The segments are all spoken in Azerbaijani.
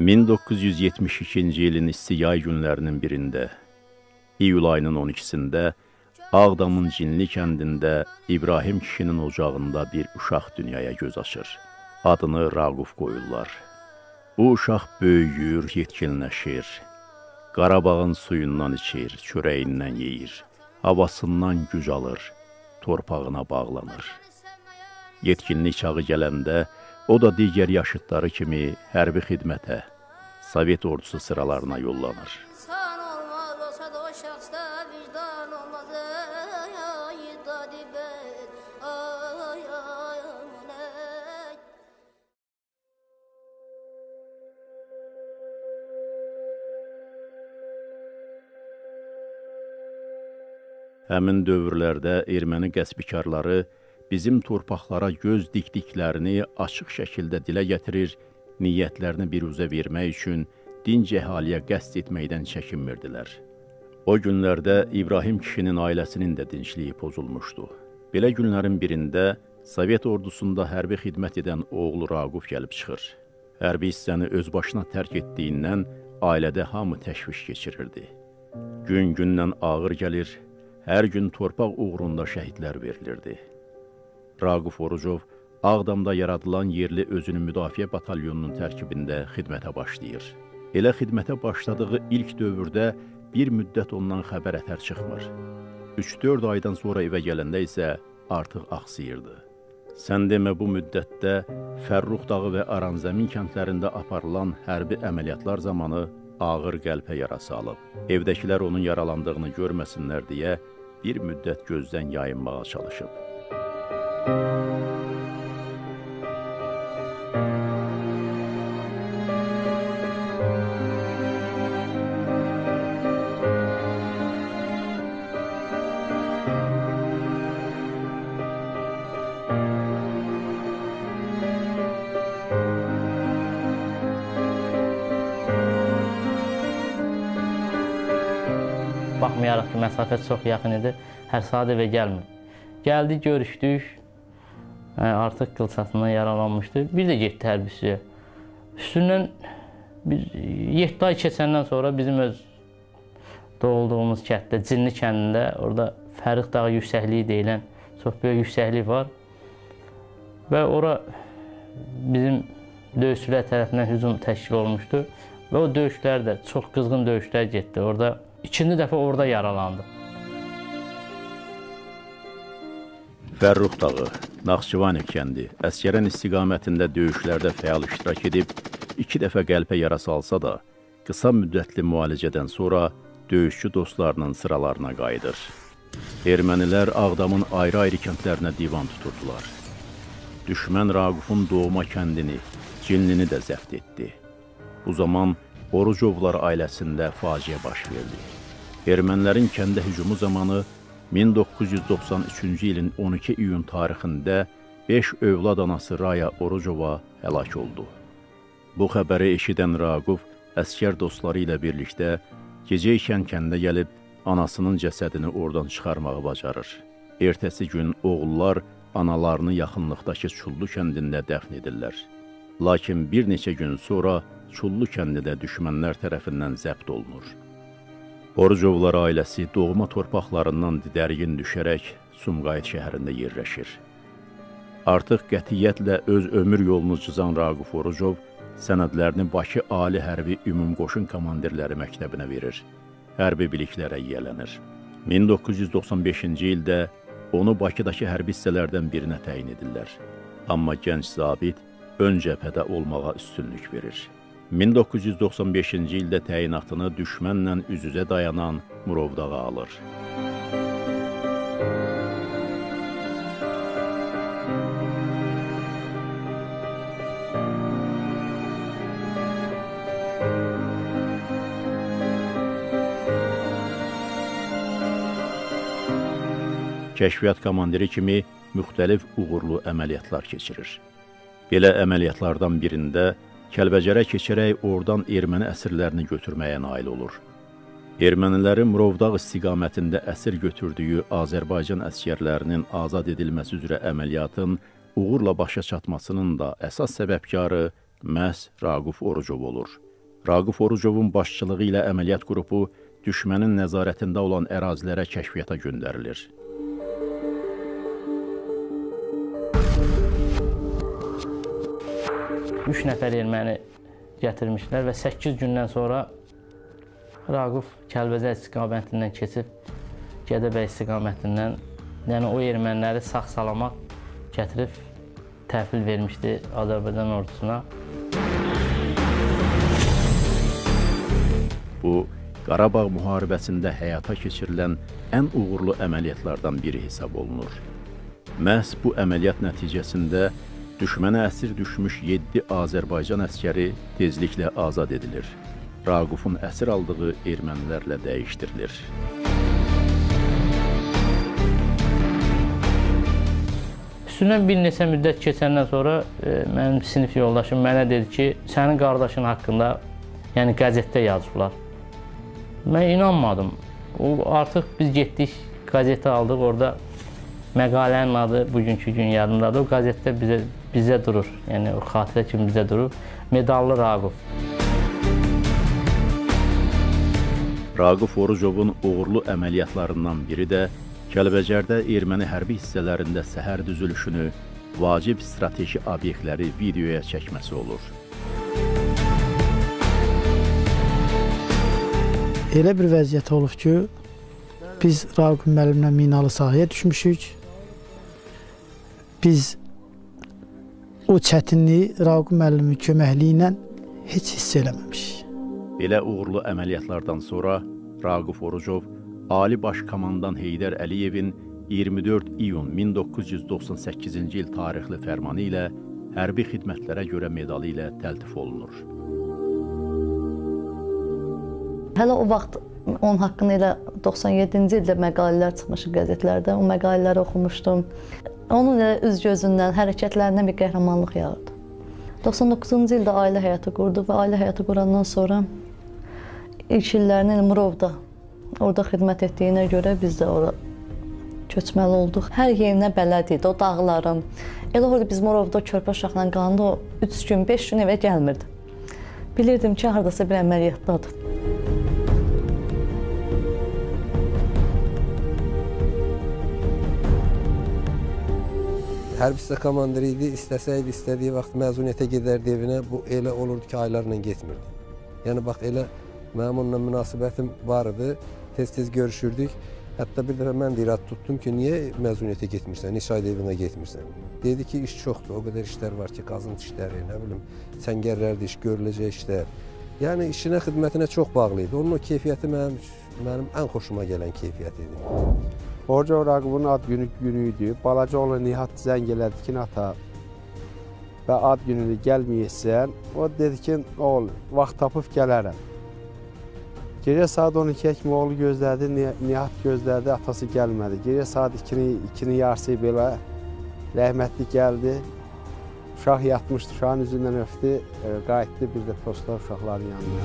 1972-ci ilin isti yay günlərinin birində, iyul ayının 12-sində Ağdamın Cinli kəndində İbrahim kişinin ocağında bir uşaq dünyaya göz açır. Adını Raquf qoyurlar. Bu uşaq böyüyür, yetkinləşir. Qarabağın suyundan içir, çörəyindən yeyir. Havasından güc alır, torpağına bağlanır. Yetkinlik çağı gələndə, o da digər yaşıdları kimi hərbi xidmətə, Sovet ordusu sıralarına yollanır. Həmin dövrlərdə erməni qəsbikarları bizim torpaqlara göz dikdiklərini açıq şəkildə dilə gətirir, niyyətlərini biruzə vermək üçün dinc əhaliyə qəsd etməkdən çəkinmirdilər. O günlərdə İbrahim kişinin ailəsinin də dincliyi pozulmuşdu. Belə günlərin birində Sovet ordusunda hərbi xidmət edən oğlu Raquf gəlib çıxır. Hərbi hissəni öz başına tərk etdiyindən ailədə hamı təşviş keçirirdi. Gün-gündən ağır gəlir, hər gün torpaq uğrunda şəhidlər verilirdi. Raquf Orucov Ağdamda yaradılan yerli özünü müdafiə batalyonunun tərkibində xidmətə başlayır. Elə xidmətə başladığı ilk dövrdə bir müddət ondan xəbər ətər çıxmır. 3-4 aydan sonra evə gələndə isə artıq axsıyırdı. Sən demə bu müddətdə Fərrux dağı və Aranzəmin kəndlərində aparılan hərbi əməliyyatlar zamanı ağır qəlpə yarası alıb. Evdəkilər onun yaralandığını görməsinlər deyə bir müddət gözdən yayınmağa çalışıb. Baxmayaraq ki, məsafə çox yaxın idi, hər saat evə gəlmir. Gəldi, görüşdük, artıq qılçasından yaralanmışdı. Bir də getdi hərbisiyə. Üstündən 7 ay keçəndən sonra bizim öz doğulduğumuz kənddə, Cinli kəndində, orada Fərrux dağı yüksəkliyi deyilən çox böyük yüksəklik var. Və ora bizim döyüşçülər tərəfindən hücum təşkil olmuşdu. Və o döyüşlər də çox qızğın döyüşlər getdi. Orada İkinci dəfə orada yaralandı. Fərrux dağı, Naxçıvanik kəndi, Əsgəran istiqamətində döyüşlərdə fəal iştirak edib, 2 dəfə qəlpə yarası alsa da, qısa müddətli müalicədən sonra döyüşçü dostlarının sıralarına qayıdır. Ermənilər Ağdamın ayrı-ayrı kəndlərinə divan tuturdular. Düşmən Raqufun doğma kəndini, Cinlini də zəbt etdi. Bu zaman Orucovlar ailəsində faciə baş verdi. Ermənilərin kəndə hücumu zamanı 1993-cü ilin 12 iyun tarixində 5 övlad anası Raya Orucova həlak oldu. Bu xəbəri eşidən Raquf əskər dostları ilə birlikdə gecə ikən kəndə gəlib anasının cəsədini oradan çıxarmağı bacarır. Ertəsi gün oğullar analarını yaxınlıqdakı Çullu kəndində dəfn edirlər. Lakin bir neçə gün sonra Çullu kəndi də düşmənlər tərəfindən zəbt olunur. Orucovlar ailəsi doğma torpaqlarından didərgin düşərək Sumqayıt şəhərində yerləşir. Artıq qətiyyətlə öz ömür yolunu çizən Raquf Orucov sənədlərini Bakı Ali Hərbi Ümumqoşun Komandirləri Məktəbinə verir. Hərbi biliklərə yiyələnir. 1995-ci ildə onu Bakıdakı hərbi hissələrdən birinə təyin edirlər. Amma gənc zabit ön cəbhədə olmağa üstünlük verir. 1995-ci ildə təyinatını düşmənlə üz-üzə dayanan Murovdağa alır. Kəşfiyyat komandiri kimi müxtəlif uğurlu əməliyyatlar keçirir. Belə əməliyyatlardan birində Kəlbəcərə keçərək oradan erməni əsirlərini götürməyə nail olur. Ermənilərin Murovdağ istiqamətində əsir götürdüyü Azərbaycan əsgərlərinin azad edilməsi üzrə əməliyyatın uğurla başa çatmasının da əsas səbəbkarı məhz Raquf Orucov olur. Raqif Orucovun başçılığı ilə əməliyyat qrupu düşmənin nəzarətində olan ərazilərə kəşfiyyata göndərilir. Üç nəfər erməni gətirmişlər və 8 gündən sonra Raqif Kəlbəcər istiqamətindən keçib Gədəbəy istiqamətindən, yəni o erməniləri sağ-salamat gətirib təhvil vermişdi Azərbaycan ordusuna. Bu, Qarabağ müharibəsində həyata keçirilən ən uğurlu əməliyyatlardan biri hesab olunur. Məhz bu əməliyyat nəticəsində düşmənə əsir düşmüş 7 Azərbaycan əskəri tezliklə azad edilir. Raqifin əsir aldığı ermənilərlə dəyişdirilir. Üstündən bir neçə müddət keçəndən sonra mənim sinif yoldaşım mənə dedi ki, sənin qardaşın haqqında, yəni qəzetdə yazıblar. Mən inanmadım. Artıq biz getdik, qəzeti aldıq, orada məqalənin adı bugünkü gün yadımdadır. O qəzetdə bizə durur, yəni o xatirə kimi bizə durur. Medallı Raqif. Raqif Orucovun uğurlu əməliyyatlarından biri də Kəlbəcərdə erməni hərbi hissələrində səhər düzülüşünü, vacib strateji obyektləri videoya çəkməsi olur. Elə bir vəziyyət olub ki, biz Raqif müəllimlə minalı sahəyə düşmüşük. Biz o çətinliyi Raqif müəllimin köməkliyi ilə heç hiss eləməmişik. Belə uğurlu əməliyyatlardan sonra Raqif Orucov Ali Baş Komandan Heydər Əliyevin 24 iyun 1998-ci il tarixli fərmanı ilə hərbi xidmətlərə görə medalı ilə təltif olunur. Hələ o vaxt onun haqqında elə 97-ci ildə məqalələr çıxmışdı qəzetlərdə. O məqalələri oxumuşdum. Onun elə üz-gözündən, hərəkətlərindən bir qəhrəmanlıq yağırdı. 99-cu ildə ailə həyatı qurdu və ailə həyatı qurandan sonra ilk illərini Murovda, orada xidmət etdiyinə görə biz də orada köçməli olduq. Hər yerinə bələd idi, o dağlarım. Elə orada biz Murovda körpə uşaqla qalanda o 3 gün, 5 gün evə gəlmirdi. Bilirdim ki, haradasa bir əməliyyatdadır. Hərbi hissə komandiri idi, istəsəydi, istədiyi vaxt məzuniyyətə gedərdi evinə, bu elə olurdu ki, aylarla getmirdi. Yəni, bax, elə mənim onunla münasibətim var idi, tez-tez görüşürdük. Hətta bir dəfə mən də irad tutdum ki, niyə məzuniyyətə getmirsən, neçə ayda evinə getmirsən? Dedi ki, iş çoxdur, o qədər işlər var ki, qazıntı işləri, nə bilim, səngərlərdə iş, görüləcək işlər. Yəni, işinə, xidmətinə çox bağlı idi. Onun o keyfiyyəti mənim ən xoşuma gələn keyfiyyət idi. Orucov Raqifin ad günü idi. Balaca oğlu Nihat zəng elədi ki, ata və ad gününü gəlməyəsən. O dedi ki, oğul, vaxt tapıb gələrəm. Gecə saat 12-yə kimi oğlu gözlədi, Nihat gözlədi, atası gəlmədi. Gecə saat 2-nin yarısı belə rəhmətli gəldi. Uşaq yatmışdı, uşağın üzündən öpdü, qayıtdı bir də postlar uşaqların yanına.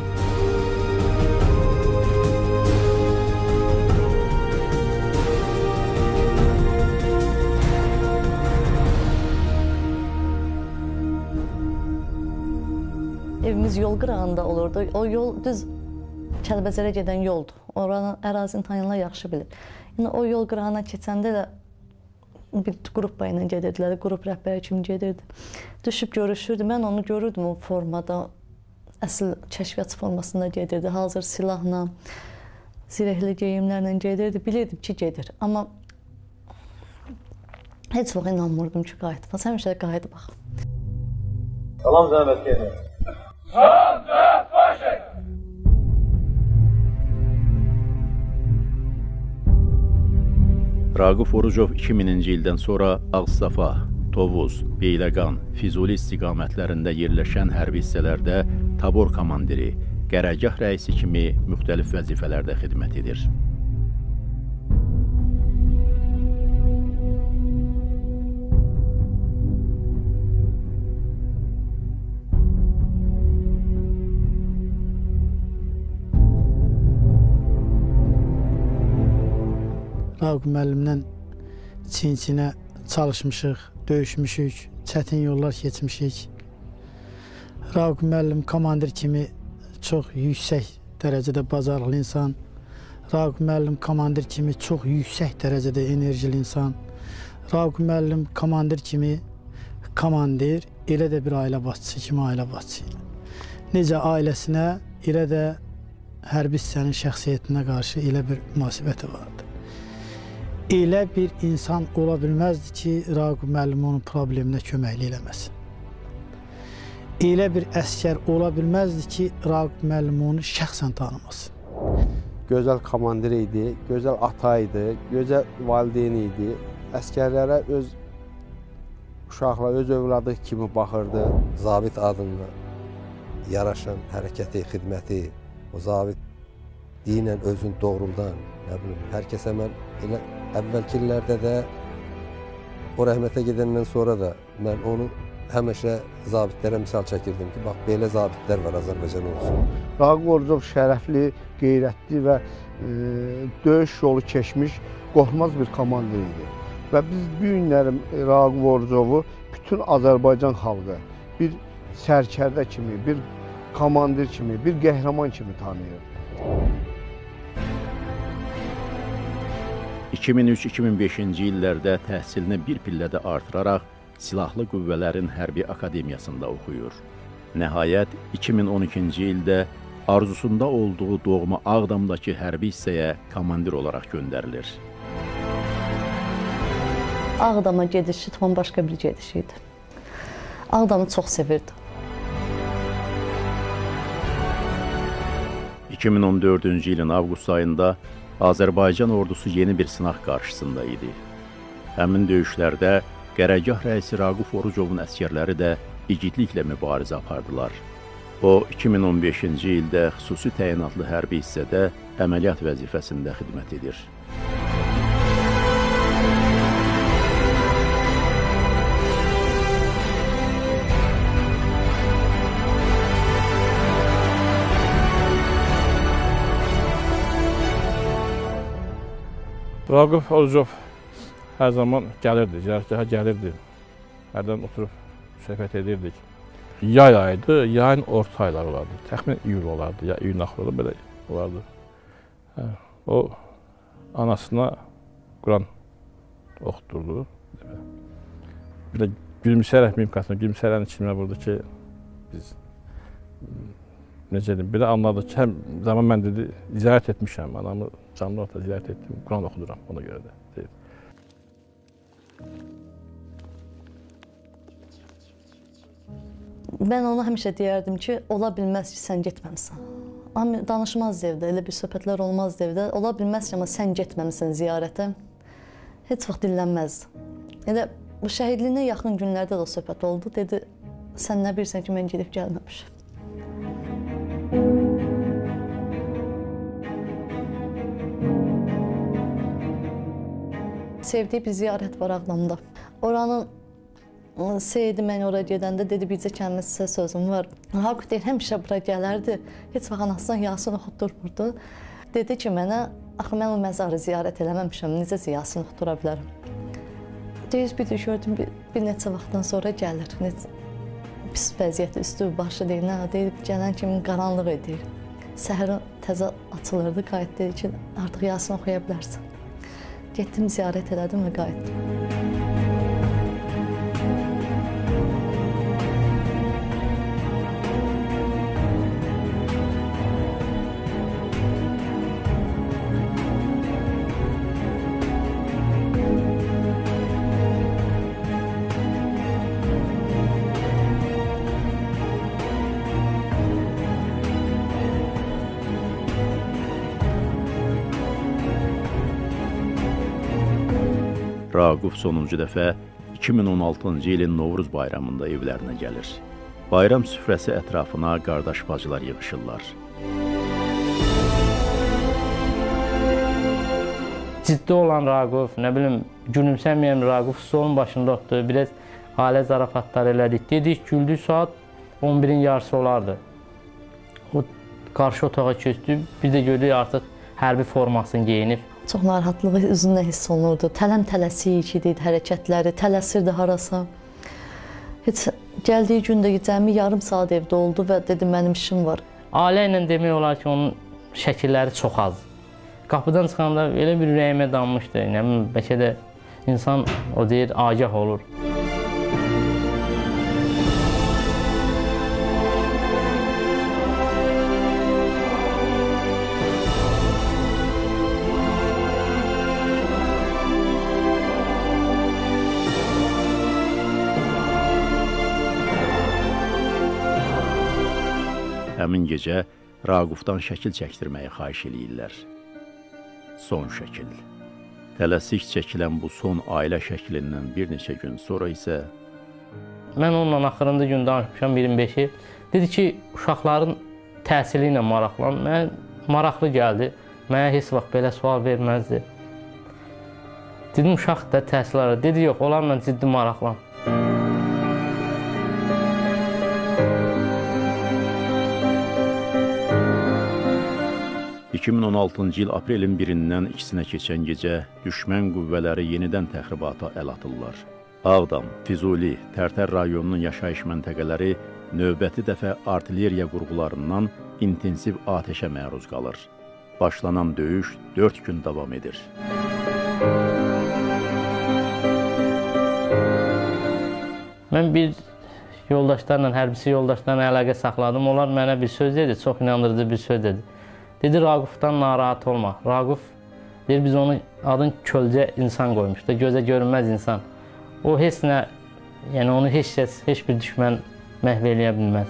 Evimiz yol qırağında olurdu. O yol düz Kəlbəcərə gedən yoldur. Oranın ərazini tanıyanlar yaxşı bilir. Yəni o yol qırağına keçəndə də bir qrup ilə gedirdilər, qrup rəhbəri kimi gedirdi. Düşüb görüşürdü. Mən onu görürdüm o formada. Əsl kəşfiyyatçı formasında gedirdi. Hazır silahla, zirehli geyimlərlə gedirdi. Bilirdim ki, gedir. Amma heç vaxt inanmırdım ki, qayıtmaz. Həmişə də qayıdı bax. Salam zəhmət gəlmir. Raqif Orucov 2000-ci ildən sonra Ağstafa, Tovuz, Beyləqan, Füzuli istiqamətlərində yerləşən hərbi hissələrdə tabor komandiri, qərargah rəisi kimi müxtəlif vəzifələrdə xidmət edir. Raqif müəllimlə çin-çinə çalışmışıq, döyüşmüşük, çətin yollar keçmişik. Raqif müəllim komandir kimi çox yüksək dərəcədə bacarıqlı insan. Raqib müəllim komandir kimi çox yüksək dərəcədə enerjili insan. Raqib müəllim komandir kimi komandir, elə də bir ailə başçısı kimi ailə başçısı idi. Necə ailəsinə, elə də hərbi hissənin şəxsiyyətinə qarşı elə bir münasibəti vardı. Elə bir insan ola bilməzdi ki, Raqib müəllim onun probleminə köməklik eləməsin. Elə bir əskər ola bilməzdi ki, Raqib müəllim onu şəxsən tanımasın. Gözəl komandir idi, gözəl ata idi, gözəl valideyn idi. Əskərlərə öz uşaqlar, öz övladı kimi baxırdı. Zabit adına yaraşan hərəkəti, xidməti, o zabit dinən özün doğruldan, nə bilim, hər kəsə mən elə əvvəlki illərdə də o rəhmətə gedəndən sonra da mən onu həmişə zabitlərə misal çəkirdim ki, bax, belə zabitlər var Azərbaycan olsun. Raqib Orucov şərəfli, qeyrətli və döyüş yolu keçmiş, qorxmaz bir komandir idi. Və biz bu günləri Raqib Orucovu bütün Azərbaycan xalqı bir sərkərdə kimi, bir komandir kimi, bir qəhrəman kimi tanıyır. 2003-2005-ci illərdə təhsilini bir pillədə artıraraq Silahlı Qüvvələrin Hərbi Akademiyasında oxuyur. Nəhayət, 2012-ci ildə arzusunda olduğu doğma Ağdamdakı hərbi hissəyə komandir olaraq göndərilir. Ağdama gedişi tam başqa bir gediş idi. Ağdamı çox sevirdim. 2014-cü ilin avqust ayında Azərbaycan ordusu yeni bir sınaq qarşısında idi. Həmin döyüşlərdə qərargah rəisi Raqif Orucovun əsgərləri də igidliklə mübarizə apardılar. O, 2015-ci ildə xüsusi təyinatlı hərbi hissədə əməliyyat vəzifəsində xidmət edir. Raqif Orucov hər zaman gəlirdi, ziyarətgaha gəlirdi. Hərdən oturub söhbət edirdik. Yay ayıydı, yayın orta ayları olardı. Təxminən iyul olardı, ya iyun axırı belə olardı. O, anasına Quran oxuturdu. Bir də gülümsəyərək mimikasına, gülümsəyərək içimə vurdu ki, biz necə deyim, bir də anladı ki, həm zaman mən dedi, ziyarət etmişəm, anamı canlı orta ziyarət etdim, Quran oxuduram ona görə də deyib. Mən ona həmişə deyərdim ki, ola bilməz ki, sən getməmsən. Danışmazdı evdə, elə bir söhbətlər olmazdı evdə. Ola bilməz ki, amma sən getməmsən ziyarətə. Heç vaxt dinlənməzdi. Elə bu şəhidliyinə yaxın günlərdə də o söhbət oldu. Dedi, sən nə bilirsən ki, mən gedib gəlməmişəm. Sevdiyi bir ziyarət var Ağdamda. Oranın Seyidi mən oraya gedəndə dedi, bircə kəlmə sizə sözüm var. Raqif deyir, həmişə bura gələrdi, heç vaxt anasından Yasin oxutdurmurdu. Dedi ki, mənə, axı mən o məzarı ziyarət eləməmişəm, necə Yasin oxutura bilərəm. Deyir, bir də gördüm, bir neçə vaxtdan sonra gəlir. Pis vəziyyəti, üstü, başı deyir, nə deyir, gələn kimi qaranlıq edir. Səhər təzə açılırdı, qayıt dedi ki, artıq Yasin oxuya bilərsən. Getdim, ziyarət elədim və qayıtdım. Raqif sonuncu dəfə 2016-cı ilin Novruz bayramında evlərinə gəlir. Bayram süfrəsi ətrafına qardaş bacılar yığışırlar. Ciddi olan Raqif, nə bilim, gülümsəməyən Raqif stolun başında oturdu, biraz ailə zarafatları elədik. Dedik, güldük, saat 11-in yarısı olardı. O qarşı otağa köçdü, bir də gördük artıq hərbi formasını geyinib. Çox narahatlığı üzündə hiss olunurdu. Tələm-tələsik idi hərəkətləri, tələsirdi harasa. Heç gəldiyi gündə cəmi yarım saat evdə oldu və dedi, mənim işim var. ailə ilə demək olar ki, onun şəkilləri çox az. Qapıdan çıxanda elə bir ürəyimə dammışdı. Yəni, bəlkə də insan o deyir, agah olur. Həmin gecə Raqufdan şəkil çəkdirməyi xahiş eləyirlər. Son şəkil. Tələsik çəkilən bu son ailə şəklindən bir neçə gün sonra isə... Mən onunla axırıncı gün danışmışam, 25-i. Dedi ki, uşaqların təhsili ilə maraqlan. Mən maraqlı gəldi. Mənə heç vaxt belə sual verməzdi. Dedim, uşaq da təhsil alır. Dedi, yox, onlarla ciddi maraqlan. ...2016-cı il aprelin 1-dən 2-sinə keçən gecə düşmən qüvvələri yenidən təxribata əl atırlar. Ağdam, Füzuli, Tərtər rayonunun yaşayış məntəqələri növbəti dəfə artilleriya qurğularından intensiv atəşə məruz qalır. Başlanan döyüş 4 gün davam edir. Mən bir yoldaşlarla, hərbisi yoldaşlarla əlaqə saxladım. Onlar mənə bir söz dedi, çox inandırıcı bir söz dedi. Dedi, Raqufdan narahat olma. Raquf, deyir, biz onun adın kölcə insan qoymuşdu, gözə görünməz insan. O heç nə, yəni onu heç kəs, heç bir düşmən məhv eləyə bilməz.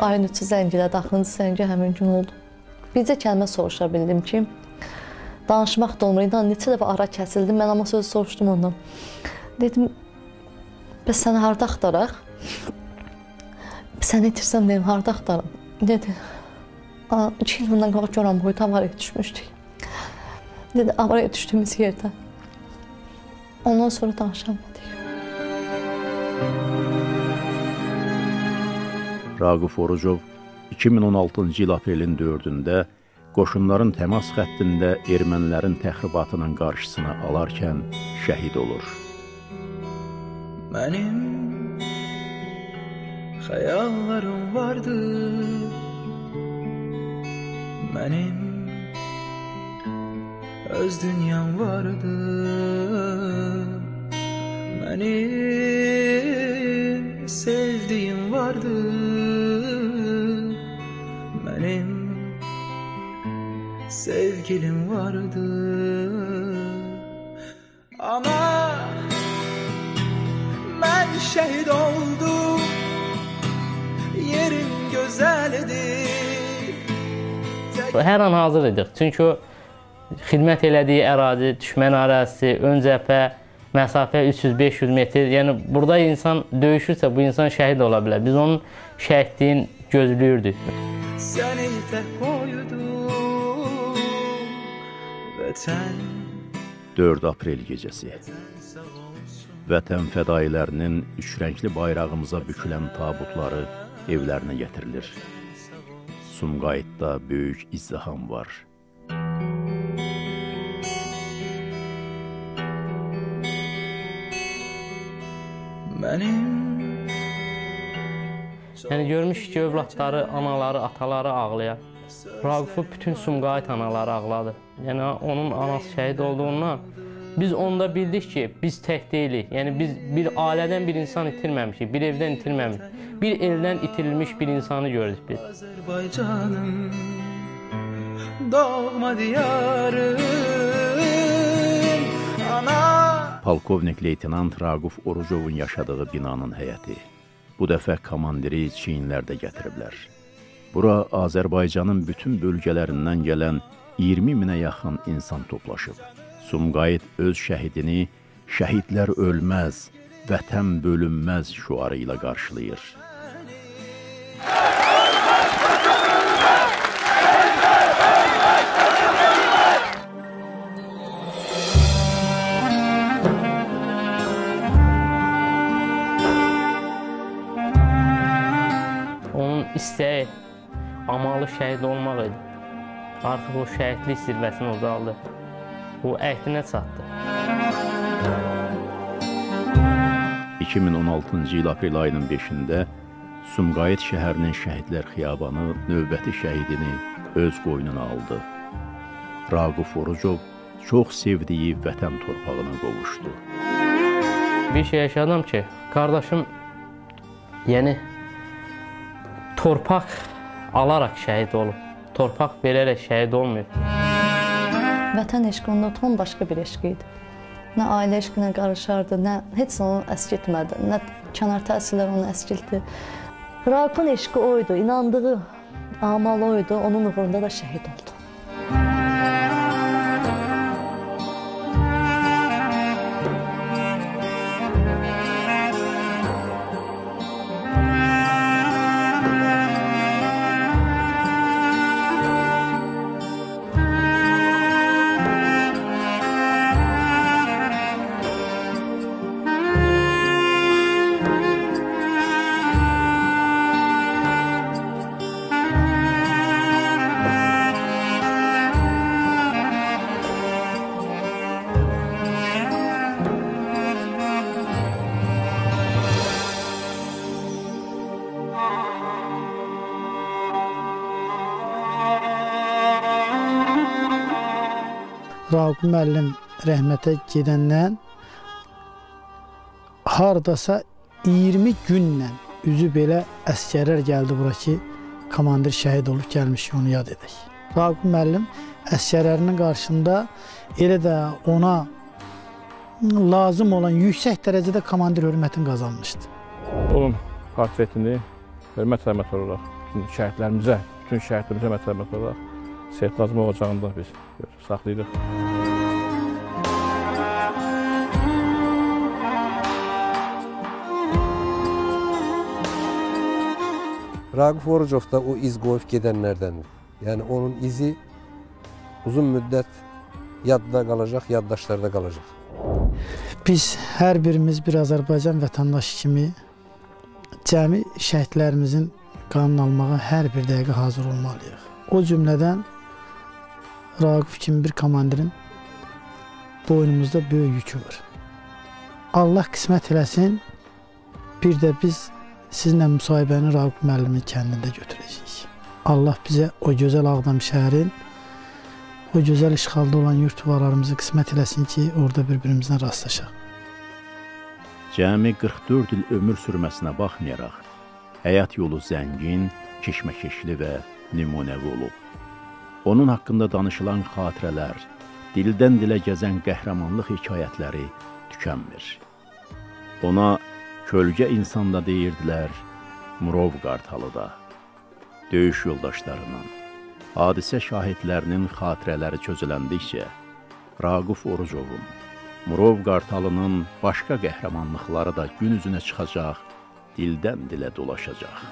Ayın 3-ü zəngilədi, axırıncı zəngi həmin gün oldu. Bircə kəlmə soruşa bildim ki, danışmaq da olmur. Neçə dəfə ara kəsildim, mən amma söz soruşdum ondan. Dedim, bəs səni harada axtaraq? Səni itirsəm, dedim, harada axtarım? Dedi, 2 il bundan qabaq Goran boyda avaraya düşmüşdük. Dedi, avaraya düşdüyümüz yerdə. Ondan sonra danışamadık. Raquf Orucov 2016-cı il aprelin 4-də qoşunların təmas xəttində ermənilərin təxribatının qarşısını alarkən şəhid olur. Mənim xəyallarım vardı, mənim öz dünyam vardı, mənim sevdiyim vardı, mənim sevgilim vardı. Ama mən şəhid oldum, yerim gözəldir. Hər an hazır idik. Çünki o xidmət elədiyi ərazi, düşmən ərazisi, ön cəbhə, məsafə 300-500 metr. Yəni, burada insan döyüşürsə, bu insan şəhid ola bilər. Biz onun şəhidliyin gözləyirdik. Səni tək qoydum, vətən. 4 aprel gecəsi. Vətən fədailərinin üçrəngli bayrağımıza bükülən tabutları evlərinə gətirilir. Sumqayıtda böyük izdiham var. Yəni, görmüşük ki, övladları, anaları, ataları ağlayar. Raqufu bütün Sumqayıt anaları ağladı. Yəni, onun anası şəhid olduğundan biz onda bildik ki, biz tək deyilik. Yəni, biz bir ailədən bir insan itirməmişik, bir evdən itirməmişik. Bir eldən itirilmiş bir insanı gördük biz. Azərbaycanım, doğma diyarım, ana. Polkovnik leytenant Raquf Orucovun yaşadığı binanın həyəti. Bu dəfə komandiri çiyinlərdə gətiriblər. Bura Azərbaycanın bütün bölgələrindən gələn 20 minə yaxın insan toplaşıb. Sumqayıt öz şəhidini "Şəhidlər ölməz, vətən bölünməz" şüarı ilə qarşılayır. Onun istəyi, amalı şəhid olmaq idi. Artıq o şəhidlik zirvəsini uzaldı. O əhdinə çatdı. 2016-cı il aprel ayının 5-də Sumqayıt şəhərinin Şəhidlər Xiyabanı növbəti şəhidini öz qoynuna aldı. Raquf Orucov çox sevdiyi vətən torpağına qovuşdu. Bir şey yaşadım ki, qardaşım yəni torpaq alaraq şəhid olub. Torpaq verərək şəhid olmayıb. Vətən eşqi onda tam başqa bir eşq idi. Nə ailə eşqinə qarışardı, nə heç onu əskiltmədi, nə kənar təsirlər onu əskiltdi. Raqufun eşqi oydu, inandığı amal oydu, onun uğrunda da şəhid oldu. Raquf müəllim rəhmətə gedəndən hardasa 20 günlə üzü belə əskərlər gəldi bura ki, komandir şəhid olub gəlmiş ki, onu yad edək. Raquf müəllim əskərlərinin qarşısında elə də ona lazım olan yüksək dərəcədə komandir hörmətini qazanmışdı. Onun portretini hörmət olaraq bütün şəhidlərimizə, hörmət olaraq Seyid Nazımov ocağında biz saxlayırıq. Raquf Orucov da o iz qoyub gedənlərdəndir. Yəni onun izi uzun müddət yadda qalacaq, yaddaşlarda qalacaq. Biz hər birimiz bir Azərbaycan vətəndaşı kimi cəmi şəhidlərimizin qanını almağa hər bir dəqiqə hazır olmalıyıq. O cümlədən Raquf kimi bir komandirin boynumuzda böyük yükü var. Allah qismət eləsin, bir də biz sizinlə müsahibəni Raquf müəllimin kəndində götürəcəyik. Allah bizə o gözəl Ağdam şəhərin, o gözəl işğalda olan yurtvarlarımızı qismət eləsin ki, orada bir-birimizlə rastlaşaq. Cəmi 44 il ömür sürməsinə baxmayaraq, həyat yolu zəngin, keşməkeşli və nümunəvi olub. Onun haqqında danışılan xatirələr, dildən dilə gəzən qəhrəmanlıq hekayətləri tükənmir. Ona kölgə insanda deyirdilər, Murov Qartalı da. Döyüş yoldaşlarının, hadisə şahidlərinin xatirələri çözüləndikcə, Raquf Orucovun, Murov Qartalının başqa qəhrəmanlıqları da gün üzünə çıxacaq, dildən dilə dolaşacaq.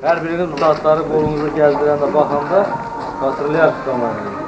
Hər biriniz bu saatları qolunuza gəldirəndə baxanda xatırlayarsınız zamanı.